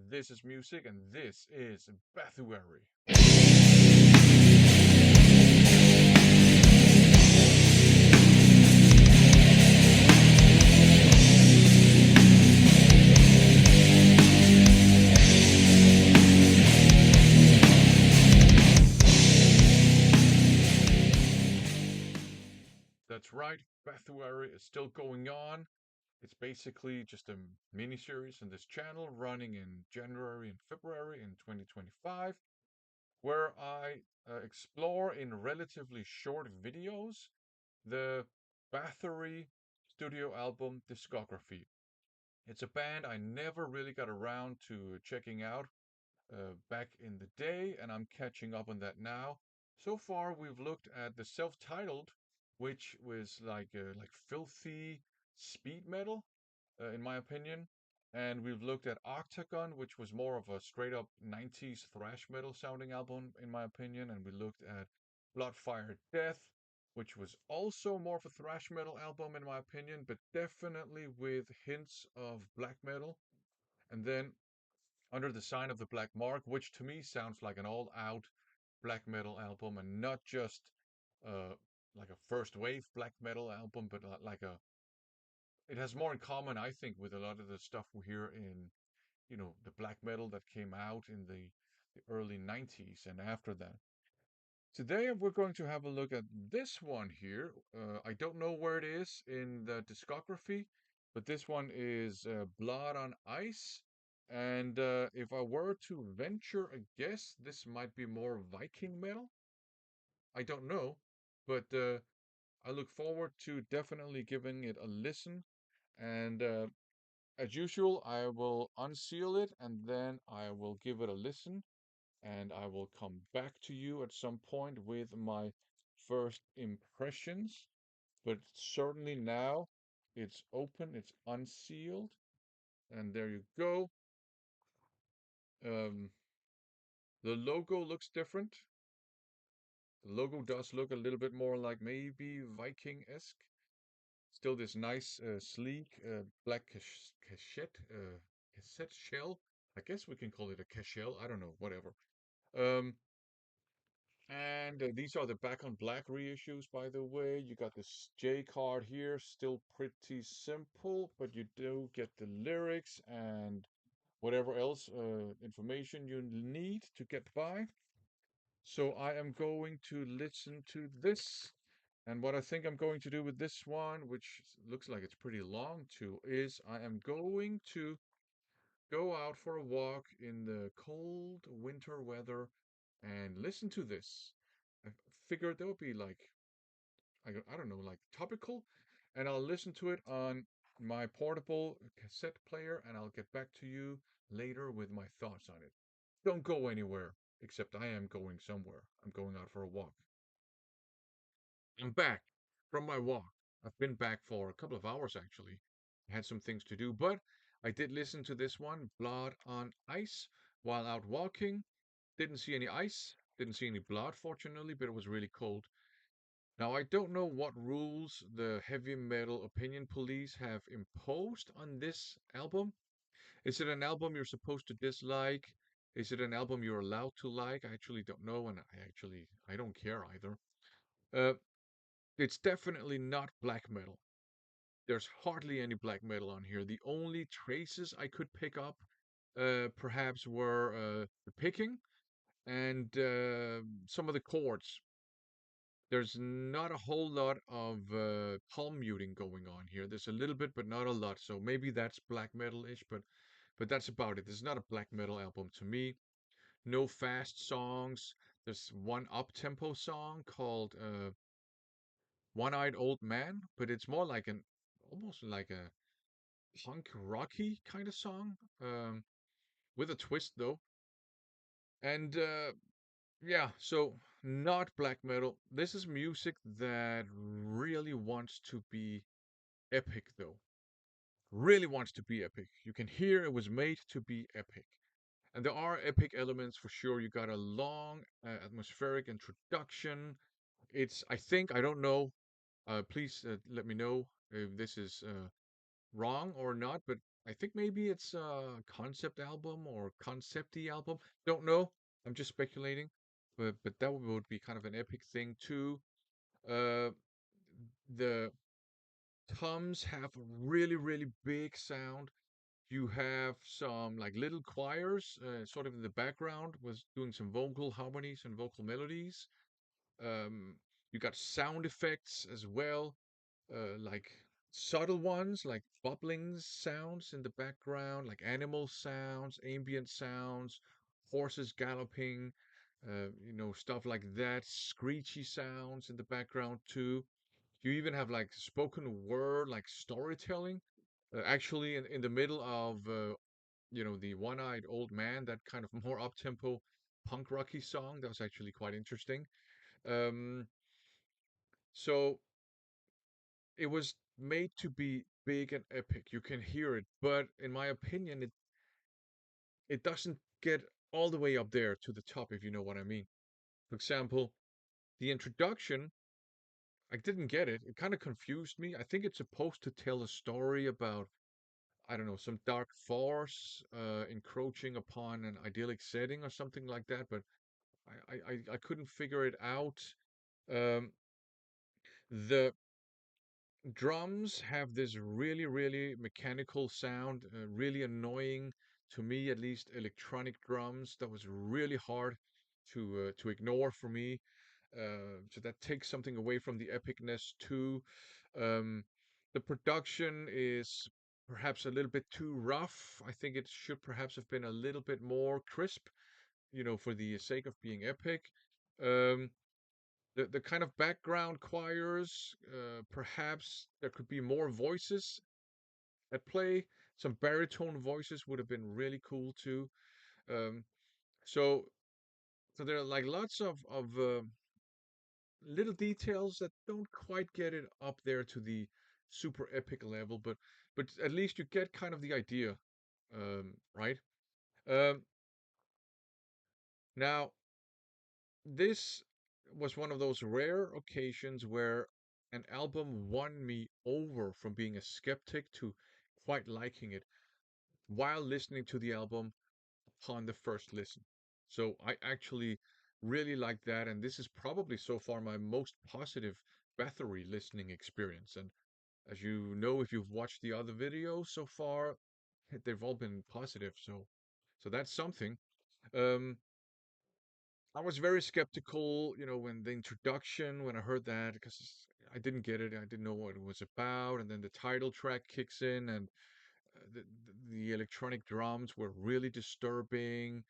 This is music, and this is Bathuary. That's right, Bathuary is still going on. It's basically just a mini series on this channel running in January and February in 2025, where I explore in relatively short videos the Bathory studio album discography. It's a band I never really got around to checking out back in the day, and I'm catching up on that now. So far, we've looked at the self-titled, which was like filthy speed metal, in my opinion, and we've looked at Octagon, which was more of a straight up 90s thrash metal sounding album, in my opinion, and we looked at Blood Fire Death, which was also more of a thrash metal album, in my opinion, but definitely with hints of black metal. And then under the Sign of the Black Mark, which to me sounds like an all-out black metal album and not just uh, like a first wave black metal album, but like a it has more in common, I think, with a lot of the stuff we hear in the black metal that came out in the early 90s and after that. Today we're going to have a look at this one here. I don't know where it is in the discography, but this one is Blood on Ice. And if I were to venture a guess, this might be more Viking metal. I don't know, but I look forward to definitely giving it a listen. And as usual, I will unseal it and then I will give it a listen and I will come back to you at some point with my first impressions. But certainly now it's open, it's unsealed, and there you go. Um, the logo looks different. The logo does look a little bit more like maybe Viking-esque. Still this nice, sleek, black cassette shell. I guess we can call it a cashel. I don't know, whatever. Um, And these are the Back on Black reissues, by the way. You got this J card here, still pretty simple, but you do get the lyrics and whatever else information you need to get by. So I am going to listen to this. And what I think I'm going to do with this one, which looks like it's pretty long too, is I am going to go out for a walk in the cold winter weather and listen to this. I figured that would be like, I don't know, like topical. And I'll listen to it on my portable cassette player and I'll get back to you later with my thoughts on it. Don't go anywhere, except I am going somewhere. I'm going out for a walk. I'm back from my walk. I've been back for a couple of hours actually. I had some things to do, but I did listen to this one, Blood on Ice, while out walking. Didn't see any ice, didn't see any blood, fortunately, but it was really cold. Now, I don't know what rules the heavy metal opinion police have imposed on this album. Is it an album you're supposed to dislike? Is it an album you're allowed to like? I actually don't know, and I don't care either. Uh, it's definitely not black metal. There's hardly any black metal on here. The only traces I could pick up, perhaps, were the picking and some of the chords. There's not a whole lot of palm muting going on here. There's a little bit, but not a lot. So maybe that's black metal-ish, but that's about it. This is not a black metal album to me. No fast songs. There's one up-tempo song called One-Eyed Old Man, but it's more like an almost like a punk rocky kind of song, with a twist though. And yeah, so not black metal. This is music that really wants to be epic, though. Really wants to be epic. You can hear it was made to be epic. And there are epic elements for sure. You got a long, atmospheric introduction. I think, I don't know. Please let me know if this is wrong or not, but I think maybe it's a concept album or concepty album. Don't know. I'm just speculating. But that would be kind of an epic thing too. Uh, the toms have a really, really big sound. You have some like little choirs, sort of in the background, was doing some vocal harmonies and vocal melodies. Um, you got sound effects as well, like subtle ones, like bubbling sounds in the background, like animal sounds, ambient sounds, horses galloping, stuff like that, screechy sounds in the background too. You even have like spoken word, like storytelling. Actually, in the middle of the one-eyed old man, that kind of more up-tempo punk rocky song, that was actually quite interesting. Um, so it was made to be big and epic. You can hear it, but in my opinion, it doesn't get all the way up there to the top, if you know what I mean. For example, the introduction, I didn't get it. It kind of confused me. I think it's supposed to tell a story about, I don't know, some dark force encroaching upon an idyllic setting or something like that, but I couldn't figure it out. Um, the drums have this really, really mechanical sound, really annoying to me, at least electronic drums. That was really hard to ignore for me. So that takes something away from the epicness too. Um, the production is perhaps a little bit too rough. I think it should perhaps have been a little bit more crisp, for the sake of being epic. Um, the kind of background choirs, perhaps there could be more voices at play. Some baritone voices would have been really cool too. Um, so so there are like lots of little details that don't quite get it up there to the super epic level, but at least you get kind of the idea, right? Um, Now this was one of those rare occasions where an album won me over from being a skeptic to quite liking it while listening to the album upon the first listen. So I actually really like that, and this is probably so far my most positive Bathory listening experience. And as you know, if you've watched the other videos so far, they've all been positive. So that's something. Um, I was very skeptical, when the introduction, when I heard that, because I didn't get it, I didn't know what it was about, and then the title track kicks in, and the electronic drums were really disturbing,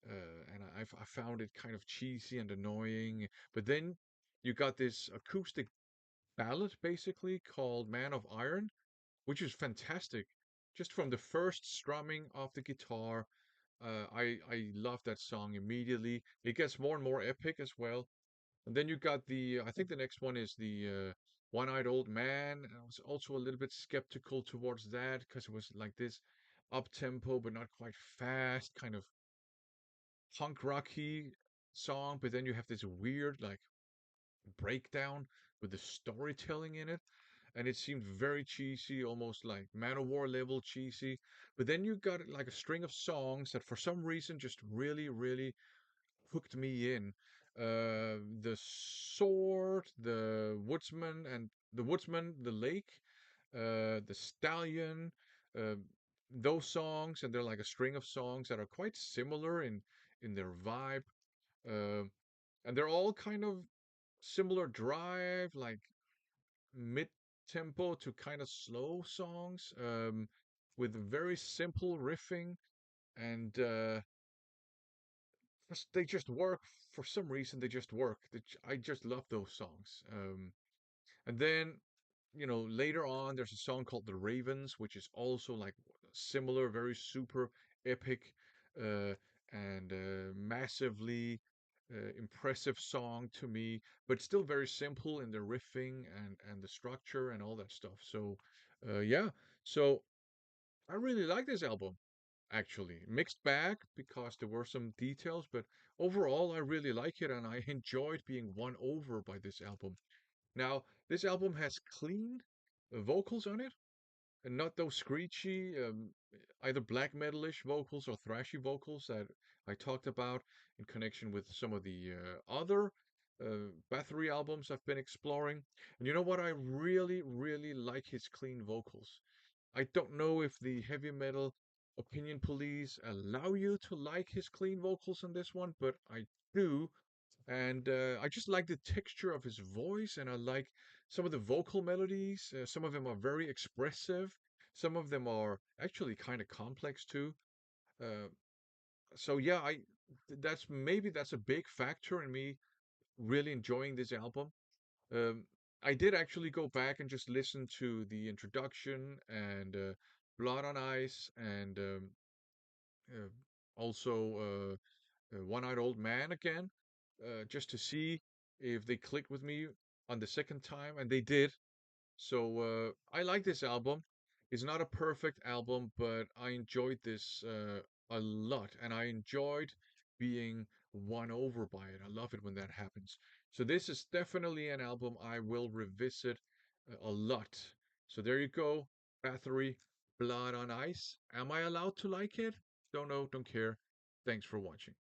and I found it kind of cheesy and annoying. But then you got this acoustic ballad, basically called "Man of Iron," which is fantastic. Just from the first strumming of the guitar, I love that song immediately. It gets more and more epic as well. And then you got I think the next one is the One-Eyed Old Man. I was also a little bit skeptical towards that because it was like this up-tempo but not quite fast, kind of punk rocky song. But then you have this weird like breakdown with the storytelling in it, and it seemed very cheesy, almost like Man-O-War level cheesy. But then you got like a string of songs that for some reason just really, really hooked me in. The Sword, the Lake, the Stallion, uh, those songs, and they're like a string of songs that are quite similar in their vibe. Uh, and they're all kind of similar drive, like mid tempo to kind of slow songs, with very simple riffing, and they just work. For some reason, they just work. I just love those songs. And then, later on, there's a song called "The Ravens," which is also like similar, very super epic, uh, and massively impressive song to me, but still very simple in the riffing and the structure and all that stuff. So, yeah. So I really like this album, actually. Mixed bag because there were some details, but overall, I really like it and I enjoyed being won over by this album. Now, this album has clean vocals on it and not those screechy. either black metalish vocals or thrashy vocals that I talked about in connection with some of the other Bathory albums I've been exploring. And you know what? I really, really like his clean vocals. I don't know if the heavy metal opinion police allow you to like his clean vocals on this one, but I do. And I just like the texture of his voice, and I like some of the vocal melodies. Some of them are very expressive. Some of them are actually kind of complex too. Uh, so yeah, that's a big factor in me really enjoying this album. Um, I did actually go back and just listen to the introduction and Blood on Ice and uh, also One-Eyed Old Man again, just to see if they clicked with me on the second time, and they did. So I like this album. It's not a perfect album, but I enjoyed this a lot, and I enjoyed being won over by it. I love it when that happens. So this is definitely an album I will revisit a lot. So there you go, Bathory, Blood on Ice. Am I allowed to like it? Don't know, don't care. Thanks for watching.